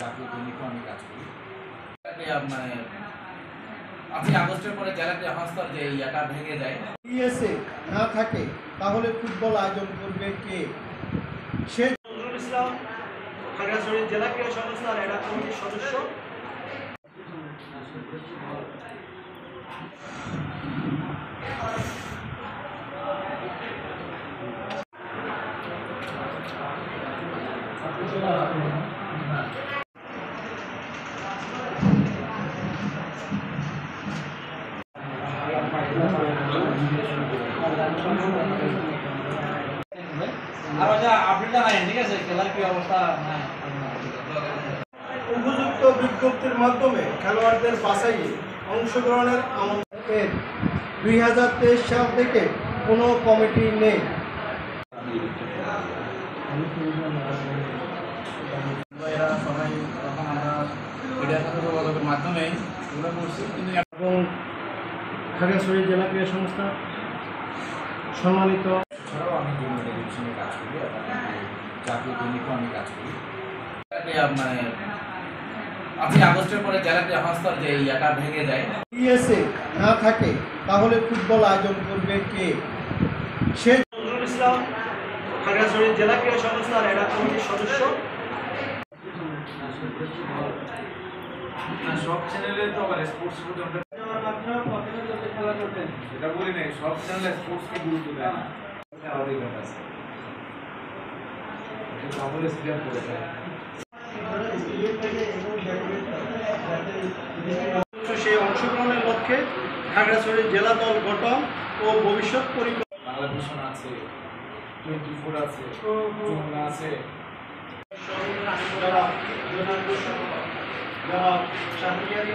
জাতীয় দৈনিকে আমি কাজ করি। মানে 5 আগস্টের পরে জেলাতে হস্তার যে ইয়াটা ভেঙে যায়, পিএসএ না থাকে তাহলে ফুটবল আয়োজন করবে কে? সে নজরুল ইসলাম খাগড়াছড়ি জেলা ক্রীড়া সংস্থার এরা কমিটির সদস্য। উপযুক্ত বিজ্ঞপ্তির মাধ্যমে খেলোয়াড়দের বাছাইয়ে অংশগ্রহণের আমন্ত্রণ। 2023 সাল থেকে কোনো কমিটি নেই। এরা সবাই তখন আমরা মিডিয়ার সাথে যোগাযোগের মাধ্যমেই এগুলো করছি, কিন্তু এবং খাগড়াছড়ি জেলা ক্রীড়া সংস্থা সম্মানিত। এছাড়াও আমি বিভিন্ন টেলিভিশনে কাজ করি এবং জাতীয় দৈনিকে আমি কাজ করি। মানে 5 আগস্টের পরে জেলাতে হস্তার যে ইয়াটা ভেঙে যায়, পিএসএ না থাকে তাহলে ফুটবল আয়োজন করবে কে? সে নজরুল ইসলাম খাগড়াছড়ি জেলা ক্রীড়া সংস্থার এরা কমিটির সদস্য। সব চ্যানেলে তো আবার স্পোর্টস পর্যন্ত এটা বলি নাই, সব চ্যানেলে স্পোর্টসকে গুরুত্ব দেয় না। আমাদের ব্যাপার আছে, এটা আমাদের স্টেডিয়াম করে দেয়। সেই অংশগ্রহণের লক্ষ্যে খাগড়াছড়ি জেলা দল গঠন ও ভবিষ্যৎ পরিকল্পনা। বাংলা ভিশন আছে, 24 আছে, যমুনা আছে। যারা শাহরিয়ার